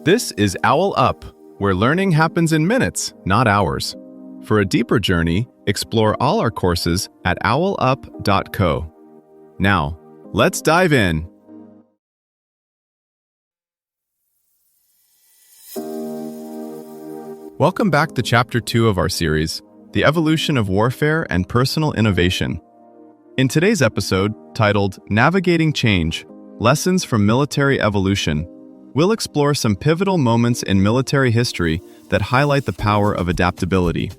This is OwlUp, where learning happens in minutes, not hours. For a deeper journey, explore all our courses at owlup.co. Now, let's dive in. Welcome back to Chapter 2 of our series, The Evolution of Warfare and Personal Innovation. In today's episode, titled Navigating Change, Lessons from Military Evolution, we'll explore some pivotal moments in military history that highlight the power of adaptability.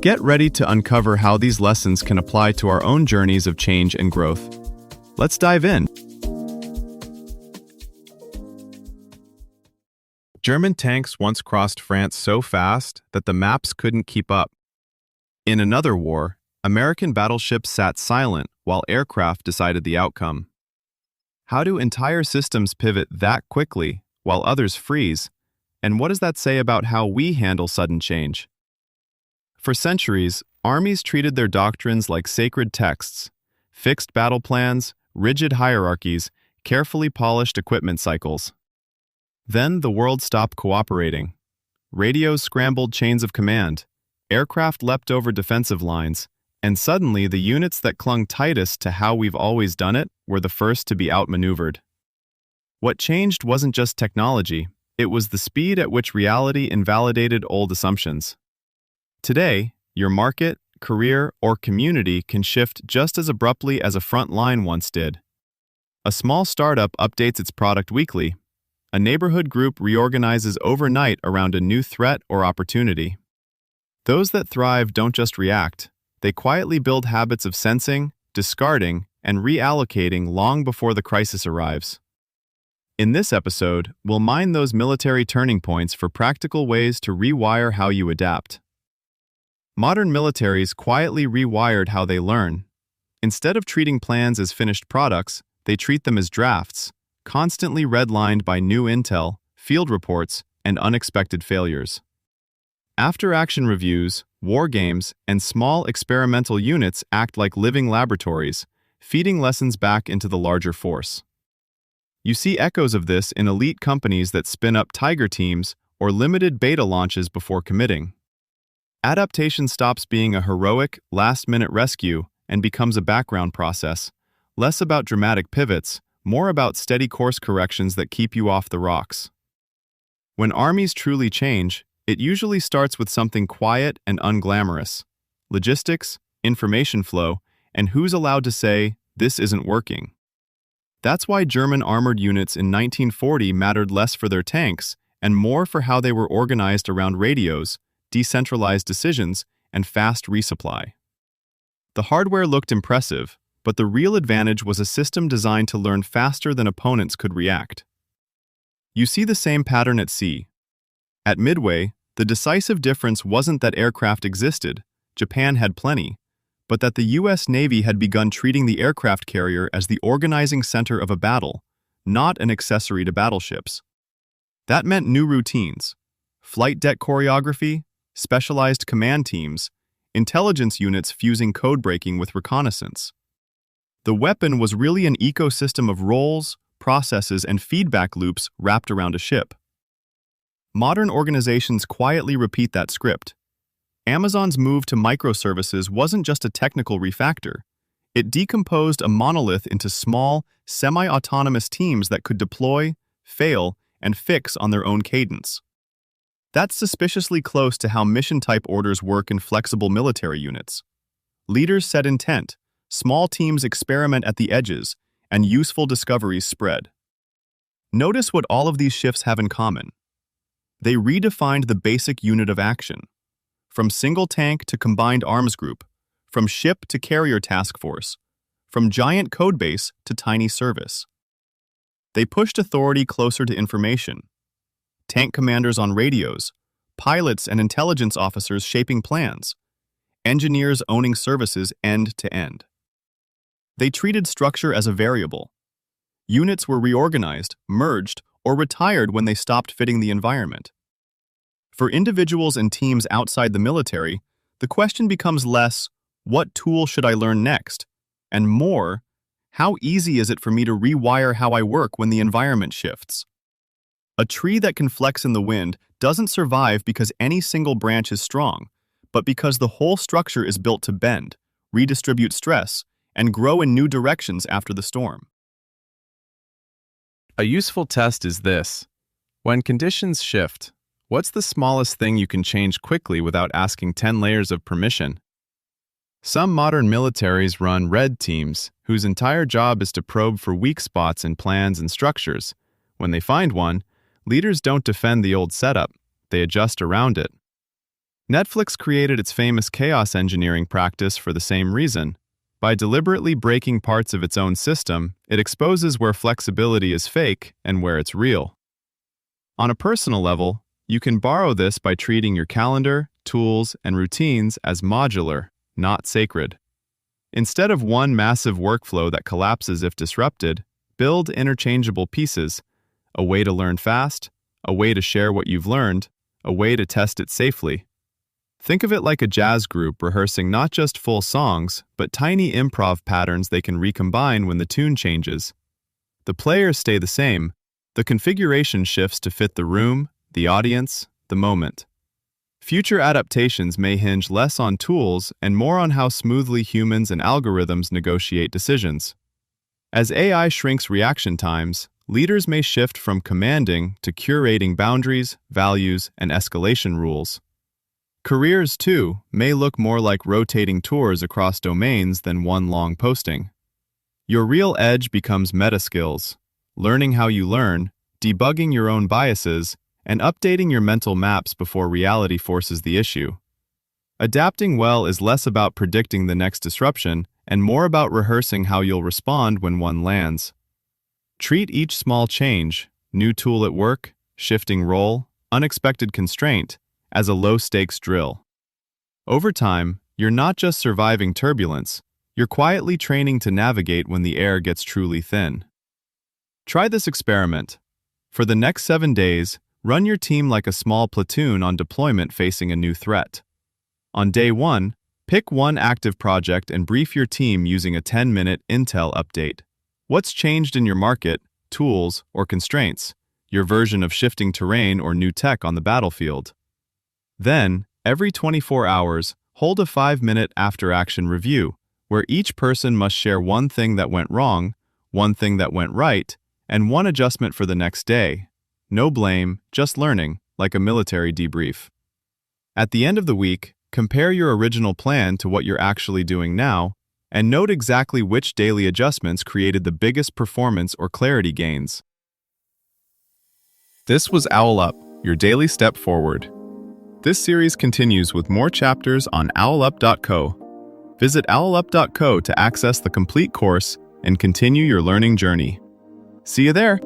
Get ready to uncover how these lessons can apply to our own journeys of change and growth. Let's dive in. German tanks once crossed France so fast that the maps couldn't keep up. In another war, American battleships sat silent while aircraft decided the outcome. How do entire systems pivot that quickly while others freeze? And what does that say about how we handle sudden change? For centuries, armies treated their doctrines like sacred texts: fixed battle plans, rigid hierarchies, carefully polished equipment cycles. Then the world stopped cooperating. Radios scrambled chains of command, aircraft leapt over defensive lines, and suddenly the units that clung tightest to how we've always done it were the first to be outmaneuvered. What changed wasn't just technology, it was the speed at which reality invalidated old assumptions. Today, your market, career, or community can shift just as abruptly as a front line once did. A small startup updates its product weekly. A neighborhood group reorganizes overnight around a new threat or opportunity. Those that thrive don't just react. They quietly build habits of sensing, discarding, and reallocating long before the crisis arrives. In this episode, we'll mine those military turning points for practical ways to rewire how you adapt. Modern militaries quietly rewired how they learn. Instead of treating plans as finished products, they treat them as drafts, constantly redlined by new intel, field reports, and unexpected failures. After-action reviews, war games, and small experimental units act like living laboratories, feeding lessons back into the larger force. You see echoes of this in elite companies that spin up tiger teams or limited beta launches before committing. Adaptation stops being a heroic, last-minute rescue and becomes a background process, less about dramatic pivots, more about steady course corrections that keep you off the rocks. When armies truly change, it usually starts with something quiet and unglamorous: logistics, information flow, and who's allowed to say, "This isn't working." That's why German armored units in 1940 mattered less for their tanks and more for how they were organized around radios, decentralized decisions, and fast resupply. The hardware looked impressive, but the real advantage was a system designed to learn faster than opponents could react. You see the same pattern at sea. At Midway, the decisive difference wasn't that aircraft existed, Japan had plenty, but that the U.S. Navy had begun treating the aircraft carrier as the organizing center of a battle, not an accessory to battleships. That meant new routines: flight deck choreography, specialized command teams, intelligence units fusing code breaking with reconnaissance. The weapon was really an ecosystem of roles, processes, and feedback loops wrapped around a ship. Modern organizations quietly repeat that script. Amazon's move to microservices wasn't just a technical refactor. It decomposed a monolith into small, semi-autonomous teams that could deploy, fail, and fix on their own cadence. That's suspiciously close to how mission-type orders work in flexible military units. Leaders set intent, small teams experiment at the edges, and useful discoveries spread. Notice what all of these shifts have in common. They redefined the basic unit of action. From single tank to combined arms group, from ship to carrier task force, from giant codebase to tiny service. They pushed authority closer to information. Tank commanders on radios, pilots and intelligence officers shaping plans, engineers owning services end to end. They treated structure as a variable. Units were reorganized, merged, or retired when they stopped fitting the environment. For individuals and teams outside the military, the question becomes less, "What tool should I learn next?" and more, "How easy is it for me to rewire how I work when the environment shifts?" A tree that can flex in the wind doesn't survive because any single branch is strong, but because the whole structure is built to bend, redistribute stress, and grow in new directions after the storm. A useful test is this. When conditions shift, what's the smallest thing you can change quickly without asking 10 layers of permission? Some modern militaries run red teams, whose entire job is to probe for weak spots in plans and structures. When they find one, leaders don't defend the old setup, they adjust around it. Netflix created its famous chaos engineering practice for the same reason. By deliberately breaking parts of its own system, it exposes where flexibility is fake and where it's real. On a personal level, you can borrow this by treating your calendar, tools, and routines as modular, not sacred. Instead of one massive workflow that collapses if disrupted, build interchangeable pieces, a way to learn fast, a way to share what you've learned, a way to test it safely. Think of it like a jazz group rehearsing not just full songs, but tiny improv patterns they can recombine when the tune changes. The players stay the same, the configuration shifts to fit the room, the audience, the moment. Future adaptations may hinge less on tools and more on how smoothly humans and algorithms negotiate decisions. As AI shrinks reaction times, leaders may shift from commanding to curating boundaries, values, and escalation rules. Careers, too, may look more like rotating tours across domains than one long posting. Your real edge becomes meta skills, learning how you learn, debugging your own biases, and updating your mental maps before reality forces the issue. Adapting well is less about predicting the next disruption and more about rehearsing how you'll respond when one lands. Treat each small change, new tool at work, shifting role, unexpected constraint, as a low-stakes drill. Over time, you're not just surviving turbulence, you're quietly training to navigate when the air gets truly thin. Try this experiment. For the next 7 days, run your team like a small platoon on deployment facing a new threat. On day 1, pick one active project and brief your team using a 10-minute intel update. What's changed in your market, tools, or constraints? Your version of shifting terrain or new tech on the battlefield. Then, every 24 hours, hold a 5-minute after-action review, where each person must share one thing that went wrong, one thing that went right, and one adjustment for the next day. No blame, just learning, like a military debrief. At the end of the week, compare your original plan to what you're actually doing now, and note exactly which daily adjustments created the biggest performance or clarity gains. This was OwlUp, your daily step forward. This series continues with more chapters on OwlUp.co. Visit OwlUp.co to access the complete course and continue your learning journey. See you there!